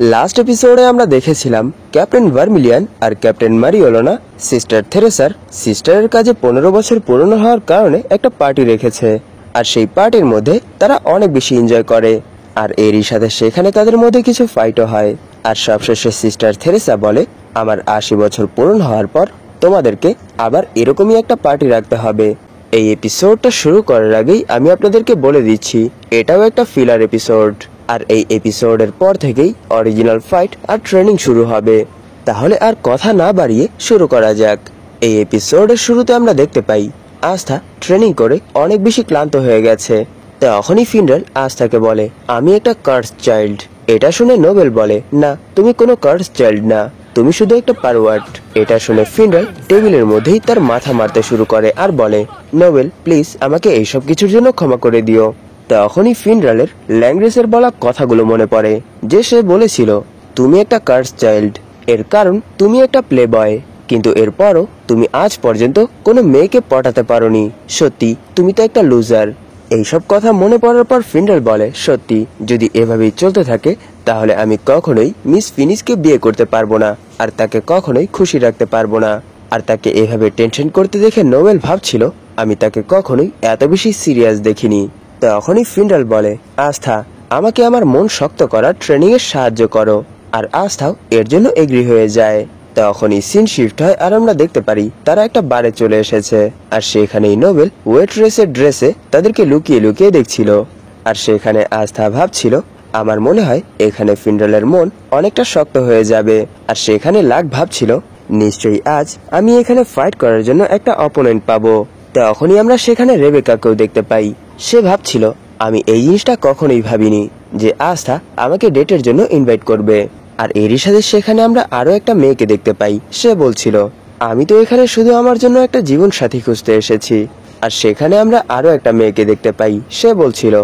Last এপিসোডে আমরা দেখেছিলাম ক্যাপ্টেন ভার্মিলিয়ান আর ক্যাপ্টেন মারিওলোনা সিস্টার থেরেসার সিস্টারের কাজে 15 বছর পুরনো হওয়ার কারণে একটা পার্টি রেখেছে। আর সেই পার্টির মধ্যে তারা অনেক বেশি এনজয় করে, আর এরই সাথে সেখানে তাদের মধ্যে কিছু ফাইটও হয়। আর সবশেষে সিস্টার থেরেসা বলে, আমার 80 বছর পূরণ হওয়ার পর তোমাদেরকে আবার এরকমই একটা পার্টি রাখতে হবে। এই এপিসোডটা শুরু করার আগেই আমি আপনাদেরকে বলে দিচ্ছি, এটাও একটা ফিলার এপিসোড, আর এই এপিসোডের পর থেকেই অরিজিনাল ফাইট আর ট্রেনিং শুরু হবে। তাহলে আর কথা না বাড়িয়ে শুরু করা যাক। এই এপিসোডের শুরুতে আমরা দেখতে পাই আস্থা ট্রেনিং করে অনেক বেশি ক্লান্ত হয়ে গেছে। তখনই ফিনরাল আস্থাকে বলে, আমি একটা কার্স চাইল্ড। এটা শুনে নোবেল বলে, না তুমি কোনো কার্স চাইল্ড না, তুমি শুধু একটা পারওয়ার্ট। এটা শুনে ফিনরাল টেবিলের মধ্যেই তার মাথা মারতে শুরু করে আর বলে, নোবেল প্লিজ আমাকে এইসব কিছুর জন্য ক্ষমা করে দিও। তখনই ফিনরালের ল্যাঙ্গ্রেসের বলা কথাগুলো মনে পড়ে, যে সে বলেছিল তুমি একটা কার্স চাইল্ড, এর কারণ তুমি একটা প্লে বয়, কিন্তু এরপরও তুমি আজ পর্যন্ত কোনো মেয়েকে পটাতে পারোনি। সত্যি তুমি তো একটা লুজার। এইসব কথা মনে পড়ার পর ফিনরাল বলে, সত্যি যদি এভাবেই চলতে থাকে তাহলে আমি কখনোই মিস ফিনিশকে বিয়ে করতে পারবো না, আর তাকে কখনোই খুশি রাখতে পারবো না। আর তাকে এভাবে টেনশন করতে দেখে নোবেল ভাবছিল, আমি তাকে কখনোই এত বেশি সিরিয়াস দেখিনি। তখনই ফিনরাল বলে, আস্থা আমাকে আমার মন শক্ত করার ট্রেনিং এর সাহায্য করো। আর আস্থাও এর জন্য এগ্রি হয়ে যায়। তখনই সিন শিফট হয় আর আমরা দেখতে পারি তারা একটা বারে চলে এসেছে, আর সেখানেই নোবেল ওয়েট্রেসের ড্রেসে তাদেরকে লুকিয়ে লুকিয়ে দেখছিল। আর সেখানে আস্থা ভাবছিল, আমার মনে হয় এখানে ফিনরালের মন অনেকটা শক্ত হয়ে যাবে। আর সেখানে লাক ভাবছিল, নিশ্চয়ই আজ আমি এখানে ফাইট করার জন্য একটা অপোনেন্ট পাবো। তখনই আমরা সেখানে রেবেকাকেও দেখতে পাই। সে ভাবছিল, আমি এই জিনিসটা কখনোই ভাবিনি যে আস্থা আমাকে ডেটের জন্য ইনভাইট করবে। আর এরই সাথে সেখানে আমরা আরো একটা মেয়েকে দেখতে পাই। সে বলছিল, আমি তো এখানে শুধু আমার জন্য একটা জীবন সাথী খুঁজতে এসেছি। আর সেখানে আমরা আরো একটা মেয়েকে দেখতে পাই। সে বলছিল,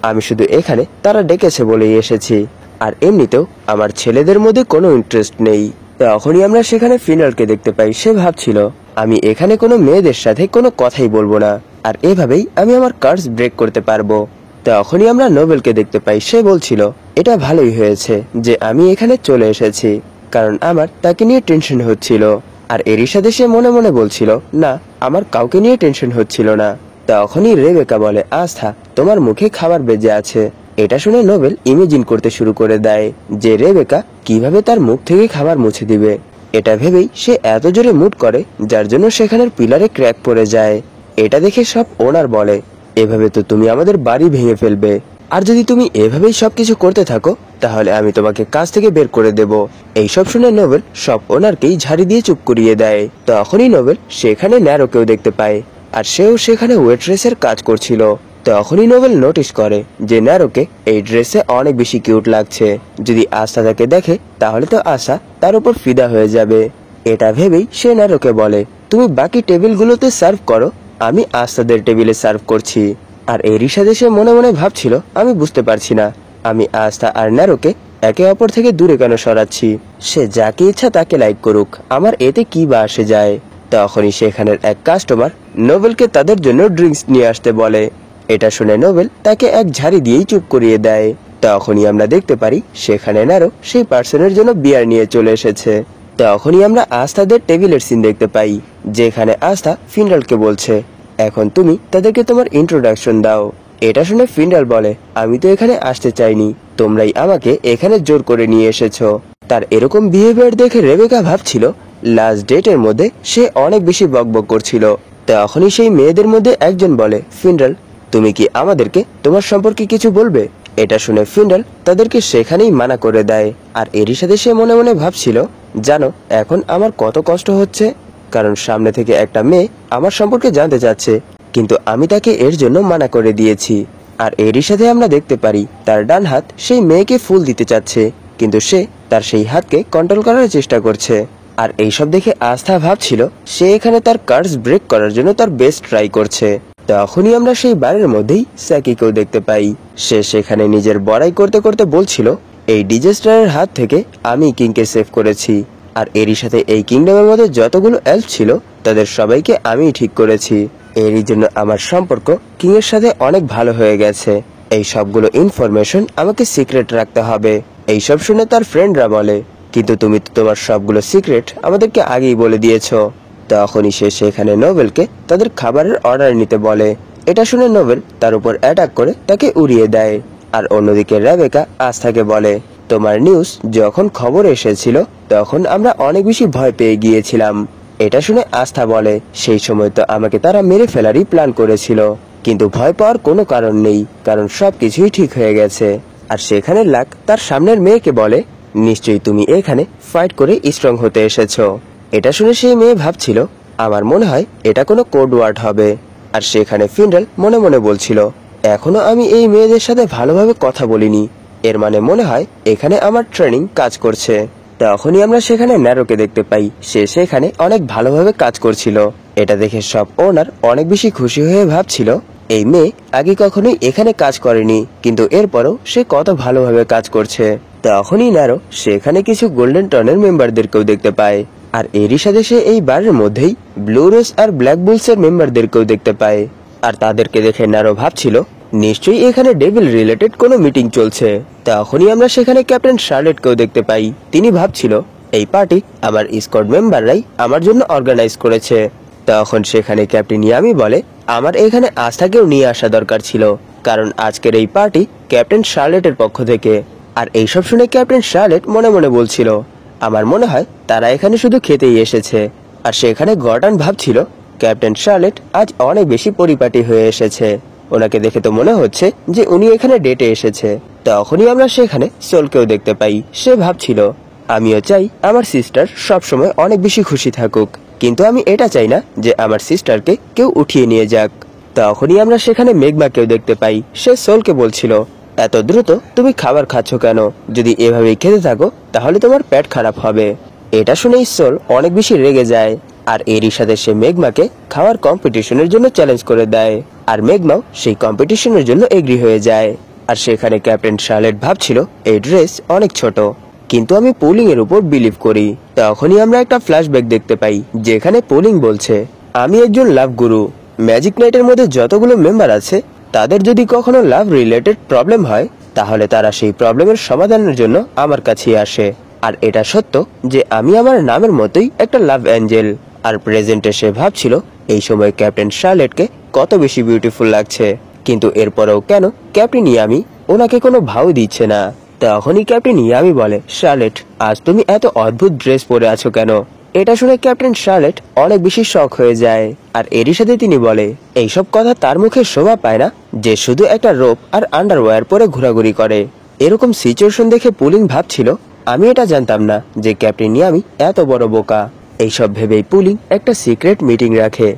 আমি শুধু এখানে তারা ডেকেছে বলেই এসেছি, আর এমনিতেও আমার ছেলেদের মধ্যে কোনো ইন্টারেস্ট নেই। তখনই আমরা সেখানে ফিনালকে দেখতে পাই। সে ভাবছিল, আমি এখানে কোনো মেয়েদের সাথে কোনো কথাই বলবো না, আর এভাবেই আমি আমার কার্স ব্রেক করতে পারবো। তখনই আমরা নোবেলকে দেখতে পাই। সে বলছিল, এটা ভালোই হয়েছে যে আমি এখানে চলে এসেছি, কারণ আমার তাকে নিয়ে টেনশন হচ্ছিল। আর এরই সাথে সে মনে মনে বলছিল, না আমার কাউকে নিয়ে টেনশন হচ্ছিল না। তখনই রেবেকা বলে, আস্থা তোমার মুখে খাবার বেজে আছে। এটা শুনে নোবেল ইমেজিন করতে শুরু করে দেয় যে রেবেকা কিভাবে তার মুখ থেকে খাবার মুছে দিবে। এটা ভেবেই সে এত জোরে মুড করে যার জন্য সেখানের পিলারে ক্র্যাক পড়ে যায়। এটা দেখে সব ওনার বলে, এভাবে তো তুমি আমাদের বাড়ি ভেঙে ফেলবে, আর যদি তুমি এভাবেই সবকিছু করতে থাকো তাহলে আমি তোমাকে কাজ থেকে বের করে দেব। এইসব শুনে নোবেল সব ওনারকেই ঝাড়ি দিয়ে চুপ করিয়ে দেয়। তখনই নোবেল সেখানে ন্যারোকেও দেখতে পায়, আর সেও সেখানে ওয়েট্রেসের কাজ করছিল। তখনই নোবেল নোটিস করে যে ন্যারোকে এই ড্রেসে অনেক বেশি কিউট লাগছে। যদি আস্থা তাকে দেখে তাহলে তো আশা তার উপর ফিদা হয়ে যাবে। এটা ভেবেই সে ন্যারোকে বলে, তুমি বাকি টেবিলগুলোতে সার্ভ করো, আমি আস্থাদের টেবিলে সার্ভ করছি। আর এরই সাথে সে মনে মনে ভাবছিল, আমি বুঝতে পারছি না আমি আস্থা আর ন্যারোকে একে অপর থেকে দূরে কেন সরাচ্ছি। সে যাকে ইচ্ছা তাকে লাইক করুক, আমার এতে কি বা আসে যায়। তখনই সেখানের এক কাস্টমার নোবেলকে তাদের জন্য ড্রিঙ্কস নিয়ে আসতে বলে। এটা শুনে নোবেল তাকে এক ঝাড়ি দিয়েই চুপ করিয়ে দেয়। তখনই আমরা দেখতে পারি সেখানে ন্যারো সেই পার্সনের জন্য বিয়ার নিয়ে চলে এসেছে। তখনই আমরা আস্থাদের টেবিলের সিন দেখতে পাই, যেখানে আস্থা ফিনরালকে বলছে, এখন তুমি তাদেরকে তোমার ইন্ট্রোডাকশন দাও। এটা শুনে ফিনরাল বলে, আমি তো এখানে আসতে চাইনি, তোমরাই আমাকে এখানে জোর করে নিয়ে এসেছো। তার এরকম বিহেভিয়ার দেখে রেবেকা ভাবছিল লাস্ট ডেটের মধ্যে সে অনেক বেশি বকবক করছিল। তখনই সেই মেয়েদের মধ্যে একজন বলে, ফিনরাল তুমি কি আমাদেরকে তোমার সম্পর্কে কিছু বলবে? এটা শুনে ফিনরাল তাদেরকে সেখানেই মানা করে দেয়। আর এরই সাথে সে মনে মনে ভাবছিল, জানো এখন আমার কত কষ্ট হচ্ছে, কারণ সামনে থেকে একটা মেয়ে আমার সম্পর্কে জানতে চাচ্ছে, কিন্তু আমি তাকে এর জন্য মানা করে দিয়েছি। আর এরই সাথে আমরা দেখতে পারি তার ডান হাত সেই মেয়েকে ফুল দিতে চাচ্ছে, কিন্তু সে তার সেই হাতকে কন্ট্রোল করার চেষ্টা করছে। আর এইসব দেখে আস্থা ভাবছিল সে এখানে তার কার্স ব্রেক করার জন্য তার বেস্ট ট্রাই করছে। তখনই আমরা সেই বারের মধ্যেই স্যাকিকেও দেখতে পাই। সে সেখানে নিজের বড়াই করতে করতে বলছিল, এই ডিজাস্টারের হাত থেকে আমি কিংকে সেভ করেছি, আর এরই সাথে এই কিংডমের মধ্যে যতগুলো এলফ ছিল তাদের সবাইকে আমিই ঠিক করেছি। এরই জন্য আমার সম্পর্ক কিং এর সাথে অনেক ভালো হয়ে গেছে। এই সবগুলো ইনফরমেশন আমাকে সিক্রেট রাখতে হবে। এইসব শুনে তার ফ্রেন্ডরা বলে, কিন্তু তুমি তো তোমার সবগুলো সিক্রেট আমাদেরকে আগেই বলে দিয়েছো। তখনই সে সেখানে নোবেলকে তাদের খাবারের অর্ডার নিতে বলে। এটা শুনে নোবেল তার উপর অ্যাটাক করে তাকে উড়িয়ে দেয়। আর অন্যদিকে রেবেকা আস্থাকে বলে, তোমার নিউজ যখন খবর এসেছিল তখন আমরা অনেক বেশি ভয় পেয়ে গিয়েছিলাম। এটা শুনে আস্থা বলে, সেই সময় তো আমাকে তারা মেরে ফেলারই প্ল্যান করেছিল, কিন্তু ভয় পাওয়ার কোনো কারণ নেই, কারণ সবকিছুই ঠিক হয়ে গেছে। আর সেখানে লাক তার সামনের মেয়েকে বলে, নিশ্চয়ই তুমি এখানে ফাইট করে স্ট্রং হতে এসেছো। এটা শুনে সেই মেয়ে ভাবছিল, আমার মনে হয় এটা কোনো কোড ওয়ার্ড হবে। আর সেখানে ফিন্ডাল মনে মনে বলছিল, এখনো আমি এই মেয়েদের সাথে ভালোভাবে কথা বলিনি, এর মানে মনে হয় এখানে আমার ট্রেনিং কাজ করছে। তখনই আমরা সেখানে ন্যারোকে দেখতে পাই, সে সেখানে অনেক ভালোভাবে কাজ করছিল। এটা দেখে সব ওনার অনেক বেশি খুশি হয়ে ভাবছিল, এই মেয়ে আগে কখনোই এখানে কাজ করেনি, কিন্তু এরপরও সে কত ভালোভাবে কাজ করছে। তখনই ন্যারো সেখানে কিছু গোল্ডেন টনের মেম্বারদেরকেও দেখতে পায়। আর এরই সাথে সে এই বারের মধ্যেই ব্লু রোজ আর ব্ল্যাক বুলসের মেম্বারদেরকেও দেখতে পায়। আর তাদেরকে দেখে ন্যারো ভাবছিল, নিশ্চয়ই এখানে ডেভিল রিলেটেড কোনো মিটিং চলছে। তখনই আমরা সেখানে ক্যাপ্টেন শার্লেটকেও দেখতে পাই। তিনি ভাবছিল, এই পার্টি আমার স্কোয়াড মেম্বাররাই আমার জন্য অর্গানাইজ করেছে। তখন সেখানে ক্যাপ্টেন ইয়ামি বলে, আমার এখানে আস্থাকেও নিয়ে আসা দরকার ছিল, কারণ আজকের এই পার্টি ক্যাপ্টেন শার্লেটের পক্ষ থেকে। আর এইসব শুনে ক্যাপ্টেন শার্লেট মনে মনে বলছিল, আমার মনে হয় তারা এখানে শুধু খেতেই এসেছে। আর সেখানে গর্ডন ভাবছিল, ক্যাপ্টেন শার্লেট আজ অনেক বেশি পরিপাটি হয়ে এসেছে, ওনাকে দেখে তো মনে হচ্ছে যে উনি এখানে ডেটে এসেছে। তখনই আমরা সেখানে সোলকেও দেখতে পাই। সে ভাবছিল, আমিও চাই আমার সিস্টার সবসময় অনেক বেশি খুশি থাকুক, কিন্তু আমি এটা চাই না যে আমার সিস্টারকে কেউ উঠিয়ে নিয়ে যাক। তখনই আমরা সেখানে মেঘমাকেও দেখতে পাই। সে সোলকে বলছিল, এত দ্রুত তুমি খাবার খাচ্ছ কেন? যদি এভাবেই খেতে থাকো তাহলে তোমার পেট খারাপ হবে। এটা শুনেই সোল অনেক বেশি রেগে যায়। আর এরই সাথে সে মেঘমাকে খাওয়ার কম্পিটিশনের জন্য চ্যালেঞ্জ করে দেয়। আর মেঘমাও সেই কম্পিটিশনের জন্য এগ্রি হয়ে যায়। আর সেখানে ক্যাপ্টেন শার্লেট ভাবছিল, এই ড্রেস অনেক ছোট, কিন্তু আমি পুলিং এর উপর বিলিভ করি। তখনই আমরা একটা ফ্ল্যাশব্যাক দেখতে পাই, যেখানে পুলিং বলছে, আমি একজন লাভ গুরু। ম্যাজিক নাইটের মধ্যে যতগুলো মেম্বার আছে তাদের যদি কখনো লাভ রিলেটেড প্রবলেম হয় তাহলে তারা সেই প্রবলেমের সমাধানের জন্য আমার কাছে আসে। আর এটা সত্য যে আমি আমার নামের মতোই একটা লাভ অ্যাঞ্জেল। আর প্রেজেন্টে সে ভাবছিল, এই সময় ক্যাপ্টেন শার্লেটকে কত বেশি বিউটিফুল লাগছে, কিন্তু এরপরেও কেন ক্যাপ্টেন ইয়ামি ওনাকে কোনো ভাও দিচ্ছে না। তখনই ক্যাপ্টেন ইয়ামি বলে, শার্লেট আজ তুমি এত অদ্ভুত ড্রেস পরে আছো কেন? এটা শুনে ক্যাপ্টেন শার্লেট অনেক বেশি শক হয়ে যায়। আর এরই সাথে তিনি বলে, এইসব কথা তার মুখে শোভা পায় না যে শুধু একটা রোপ আর আন্ডারওয়্যার পরে ঘোরাঘুরি করে। এরকম সিচুয়েশন দেখে পুলিং ভাবছিল, আমি এটা জানতাম না যে ক্যাপ্টেন ইয়ামি এত বড় বোকা। এইসব ভেবেই পুলিং একটা সিক্রেট মিটিং রাখে।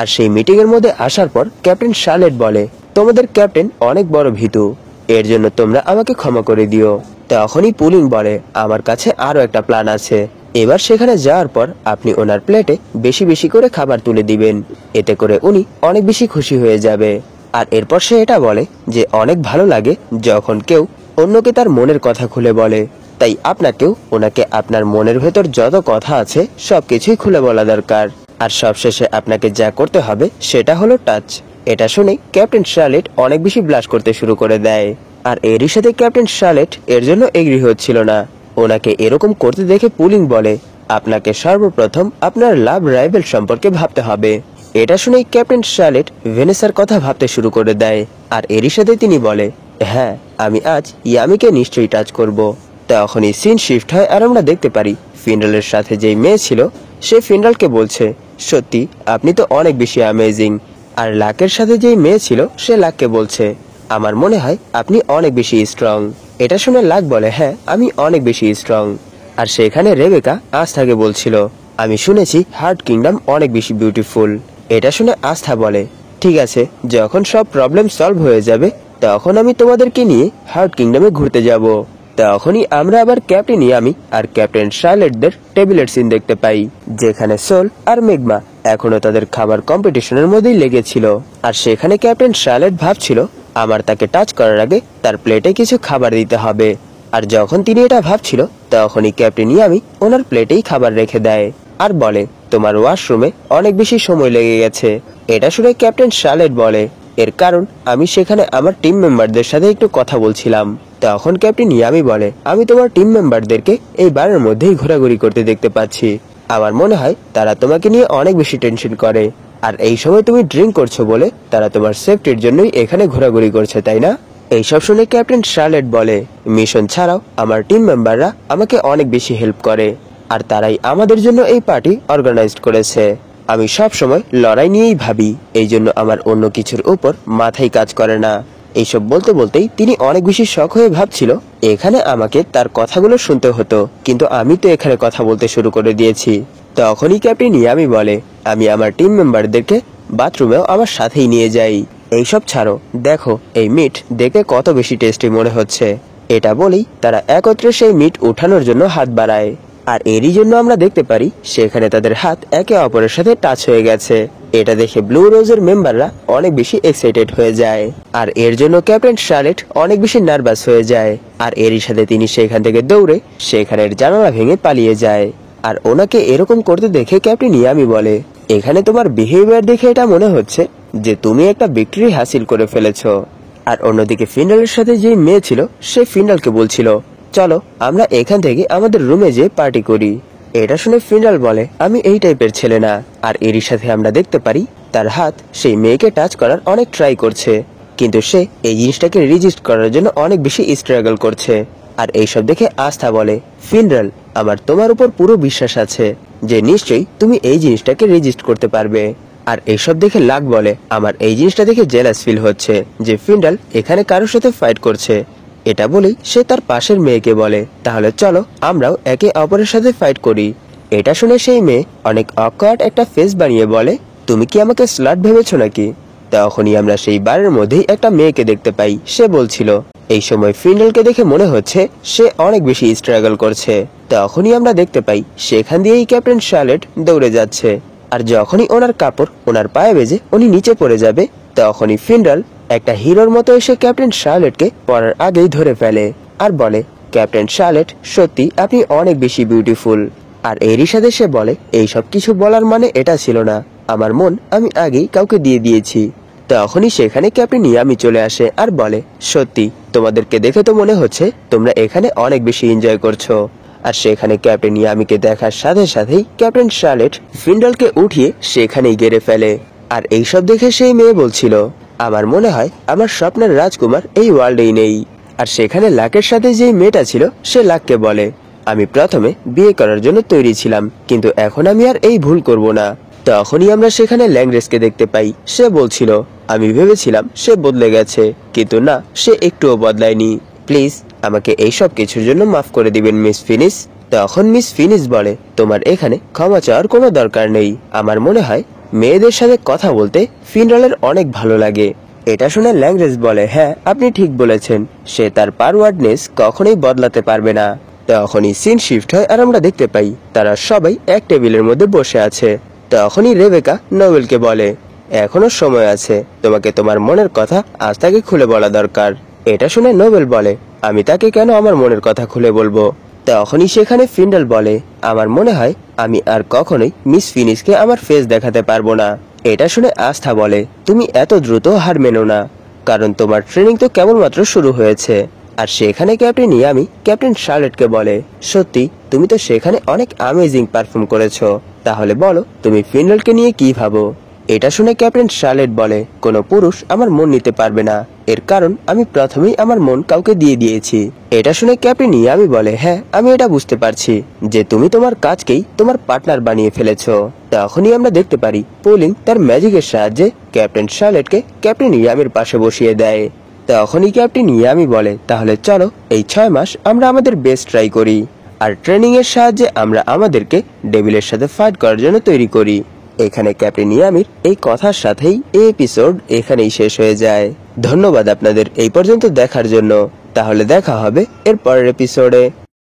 আর সেই মিটিং এর মধ্যে আসার পর ক্যাপ্টেন শার্লেট বলে, তোমাদের ক্যাপ্টেন অনেক বড় ভীতু, এর জন্য তোমরা আমাকে ক্ষমা করে দিও। তখনই পুলিং বলে, আমার কাছে আরো একটা প্ল্যান আছে। এবার সেখানে যাওয়ার পর আপনি ওনার প্লেটে বেশি বেশি করে খাবার তুলে দিবেন, এতে করে উনি অনেক বেশি খুশি হয়ে যাবে। আর এরপর সে এটা বলে যে অনেক ভালো লাগে যখন কেউ অন্যকে তার মনের কথা খুলে বলে, তাই আপনাকেও ওনাকে আপনার মনের ভেতর যত কথা আছে সবকিছুই খুলে বলা দরকার। আর সবশেষে আপনাকে যা করতে হবে সেটা হলো টাচ। এটা শুনে ক্যাপ্টেন শার্লেট অনেক বেশি ব্লাশ করতে শুরু করে দেয়। আর এরই সাথে ক্যাপ্টেন শার্লেট এর জন্য এগ্রি হচ্ছিল না। ওনাকে এরকম করতে দেখে পুলিং বলে, আপনাকে সর্বপ্রথম আপনার লাভ রাইভেল সম্পর্কে ভাবতে হবে। এটা শুনেই ক্যাপ্টেন শার্লেট ভেনেসার কথা ভাবতে শুরু করে দেয়। আর এরই সাথে তিনি বলে, হ্যাঁ আমি আজ ইয়ামিকে নিশ্চয়ই টাচ করব। তখনই সিন শিফট হয় আর আমরা দেখতে পারি ফিন্ডালের সাথে যেই মেয়ে ছিল সে ফিন্ডালকে বলছে, সত্যি আপনি তো অনেক বেশি অ্যামেজিং। আর লাকের সাথে যেই মেয়ে ছিল সে লাককে বলছে, আমার মনে হয় আপনি অনেক বেশি স্ট্রং। এটা শুনে লাক বলে, হ্যাঁ আমি অনেক বেশি স্ট্রং। আর সেখানে রেবেকা আস্থাকে বলছিল, আমি শুনেছি হার্ট কিংডম অনেক বেশি বিউটিফুল। এটা শুনে আস্থা বলে, ঠিক আছে, যখন সব প্রবলেম সলভ হয়ে যাবে তখন আমি তোমাদেরকে নিয়ে হার্ট কিংডমে ঘুরতে যাব। তখনই আমরা আবার ক্যাপ্টেন ইয়ামি আর ক্যাপ্টেন শার্লেটদের টেবিলের সিন দেখতে পাই, যেখানে সোল আর মেঘমা এখনো তাদের খাবার কম্পিটিশনের মধ্যেই লেগেছিল। আর সেখানে ক্যাপ্টেন শার্লেট ভাবছিল, আমার তাকে টাচ করার আগে তার প্লেটে কিছু খাবার দিতে হবে। আর যখন তিনি এটা ভাবছিল তখনই ক্যাপ্টেন ইয়ামি ওনার প্লেটেই খাবার রেখে দেয় আর বলে, তোমার ওয়াশরুমে অনেক বেশি সময় লেগে গেছে। এটা শুনে ক্যাপ্টেন শার্লেট বলে, এর কারণ আমি সেখানে আমার টিম মেম্বারদের সাথে একটু কথা বলছিলাম। তখন ক্যাপ্টেন ইয়ামি বলে, আমি তোমার টিম মেম্বারদেরকে এই বারের মধ্যেই ঘোরাঘুরি করতে দেখতে পাচ্ছি। আমার মনে হয় তারা তোমাকে নিয়ে অনেক বেশি টেনশন করে, আর এই সময় তুমি ড্রিঙ্ক করছো বলে তারা তোমার সেফটির জন্যই এখানে ঘোরাঘুরি করছে, তাই না? এইসব শুনে ক্যাপ্টেন শার্লেট বলে, মিশন ছাড়াও আমার টিম মেম্বাররা আমাকে অনেক বেশি হেল্প করে, আর তারাই আমাদের জন্য এই পার্টি অর্গানাইজড করেছে। আমি সব সময় লড়াই নিয়েই ভাবি, এই জন্য আমার অন্য কিছুর উপর মাথায় কাজ করে না। এইসব বলতে বলতেই তিনি অনেক বেশি শখ হয়ে ভাবছিল এখানে আমাকে তার কথাগুলো শুনতে হতো, কিন্তু আমি তো এখানে কথা বলতে শুরু করে দিয়েছি। তখনই ক্যাপ্টেন ইয়ামি বলে, আমি আমার টিম মেম্বারদেরকে বাথরুমেও আমার সাথেই নিয়ে যাই। এইসব ছাড়ো, দেখো এই মিট দেখে কত বেশি টেস্টি মনে হচ্ছে। এটা বলেই তারা একত্রে সেই মিট উঠানোর জন্য হাত বাড়ায়, আর এরই জন্য আমরা দেখতে পারি সেখানে তাদের হাত একে অপরের সাথে টাচ হয়ে গেছে। এটা দেখে ব্লু রোজের মেম্বাররা অনেক বেশি এক্সাইটেড হয়ে যায়, আর এর জন্য ক্যাপ্টেন শার্লেট অনেক বেশি নার্ভাস হয়ে যায়। আর এরই সাথে তিনি সেখান থেকে দৌড়ে সেখানের জানালা ভেঙে পালিয়ে যায়। আর ওনাকে এরকম করতে দেখে ক্যাপ্টেন ইয়ামি বলে, এখানে তোমার বিহেভিয়ার দেখে এটা মনে হচ্ছে যে তুমি একটা ভিক্টরি হাসিল করে ফেলেছো। আর অন্যদিকে ফিন্ডালের সাথে যে মেয়ে ছিল সে ফিন্ডালকে বলছিল, চলো আমরা এখান থেকে আমাদের রুমে যেয়ে পার্টি করি। এটা শুনে ফিন্ডাল বলে, আমি এই টাইপের ছেলে না। আর এরই সাথে আমরা দেখতে পারি তার হাত সেই মেয়েকে টাচ করার অনেক ট্রাই করছে, কিন্তু সে এই জিনিসটাকে রেজিস্ট করার জন্য অনেক বেশি স্ট্রাগল করছে। আর এইসব দেখে আস্থা বলে, ফিন্ডাল আমার তোমার উপর পুরো বিশ্বাস আছে যে নিশ্চয়ই তুমি এই জিনিসটাকে রেজিস্ট করতে পারবে। আর এইসব দেখে লাক বলে, আমার এই জিনিসটা দেখে জেলাস ফিল হচ্ছে যে ফিন্ডাল এখানে কারোর সাথে ফাইট করছে। এটা বলেই সে তার পাশের মেয়েকে বলে, তাহলে চলো আমরাও একে অপরের সাথে ফাইট করি। এটা শুনে সেই মেয়ে অনেক অকওয়ার্ড একটা ফেস বানিয়ে বলে, তুমি কি আমাকে স্লাট ভেবেছো নাকি? তখনই আমরা সেই বারের মধ্যেই একটা মেয়েকে দেখতে পাই, সে বলছিল, এই সময় ফিন্ডালকে দেখে মনে হচ্ছে সে অনেক বেশি স্ট্রাগল করছে। তখনই আমরা দেখতে পাই সেখান দিয়েই ক্যাপ্টেন শার্লেট দৌড়ে যাচ্ছে, আর যখনই ওনার কাপড় ওনার পায়ে বেজে উনি নিচে পড়ে যাবে, তখনই ফিন্ডাল একটা হিরোর মতো এসে ক্যাপ্টেন শার্লেটকে পড়ার আগেই ধরে ফেলে আর বলে, ক্যাপ্টেন শার্লেট সত্যি আপনি অনেক বেশি বিউটিফুল। আর এরই সাথে সে বলে, এইসব কিছু বলার মানে এটা ছিল না, আমার মন আমি আগেই কাউকে দিয়ে দিয়েছি। তখনই সেখানে ক্যাপ্টেন ইয়ামি চলে আসে আর বলে, সত্যি তোমাদেরকে দেখে তো মনে হচ্ছে তোমরা এখানে অনেক বেশি এনজয় করছো। আর সেখানে ক্যাপ্টেন ইয়ামিকে দেখার সাথে সাথেই ক্যাপ্টেন শার্লেট ফিন্ডালকে উঠিয়ে সেখানেই গেড়ে ফেলে। আর এইসব দেখে সেই মেয়ে বলছিল, আমার মনে হয় আমার স্বপ্নের রাজকুমার এই ওয়ার্ল্ডেই নেই। আর সেখানে লাকের সাথে যেই মেয়েটা ছিল সে লাককে বলে, আমি প্রথমে বিয়ে করার জন্য তৈরি ছিলাম, কিন্তু এখন আমি আর এই ভুল করব না। তখনই আমরা সেখানে ল্যাংরেসকে দেখতে পাই, সে বলছিল, আমি ভেবেছিলাম সে বদলে গেছে, কিন্তু না, সে একটুও বদলায়নি। প্লিজ আমাকে এইসব কিছুর জন্য মাফ করে দিবেন মিস ফিনিশ। তখন মিস ফিনিশ বলে, তোমার এখানে ক্ষমা চাওয়ার কোনো দরকার নেই। আমার মনে হয় মেয়েদের সাথে কথা বলতে ফিন্ডালের অনেক ভালো লাগে। এটা শুনে ল্যাংরেস বলে, হ্যাঁ আপনি ঠিক বলেছেন, সে তার পারওয়ার্ডনেস কখনোই বদলাতে পারবে না। তখনই সিন শিফট হয় আর আমরা দেখতে পাই তারা সবাই এক টেবিলের মধ্যে বসে আছে। তখনই রেবেকা নোবেলকে বলে, এখনো সময় আছে, তোমাকে তোমার মনের কথা আজ তাকে খুলে বলা দরকার। এটা শুনে নোবেল বলে, আমি তাকে কেন আমার মনের কথা খুলে বলবো? তখনই সেখানে ফিন্ডাল বলে, আমার মনে হয় আমি আর কখনোই মিস ফিনিশকে আমার ফেস দেখাতে পারবো না। এটা শুনে আস্থা বলে, তুমি এত দ্রুত হার মেনো না, কারণ তোমার ট্রেনিং তো কেবলমাত্র শুরু হয়েছে। আর সেখানে ক্যাপ্টেন ইয়ামি ক্যাপ্টেন শার্লেটকে বলে, সত্যি তুমি তো সেখানে অনেক অ্যামেজিং পারফর্ম করেছো, তাহলে বলো তুমি ফিন্ডালকে নিয়ে কি ভাবো? এটা শুনে ক্যাপ্টেন শার্লেট বলে, কোনো পুরুষ আমার মন নিতে পারবে না, এর কারণ আমি প্রথমেই আমার মন কাউকে দিয়ে দিয়েছি। এটা শুনে ক্যাপ্টেন ইয়ামি বলে, হ্যাঁ আমি এটা বুঝতে পারছি যে তুমি তোমার কাজকেই তোমার পার্টনার বানিয়ে ফেলেছো। তখনই আমরা দেখতে পারি পোলিং তার ম্যাজিকের সাহায্যে ক্যাপ্টেন শার্লেটকে ক্যাপ্টেন ইয়ামির পাশে বসিয়ে দেয়। তখনই ক্যাপ্টেন ইয়ামি বলে, তাহলে চলো এই 6 মাস আমরা আমাদের বেস্ট ট্রাই করি, আর ট্রেনিং এর সাহায্যে আমরা আমাদেরকে ডেভিলের সাথে ফাইট করার জন্য তৈরি করি। এখানে ক্যাপ্টেন ইয়ামির এই কথার সাথেই এই এপিসোড এখানেই শেষ হয়ে যায়। ধন্যবাদ আপনাদের এই পর্যন্ত দেখার জন্য। তাহলে দেখা হবে এর পরের এপিসোডে।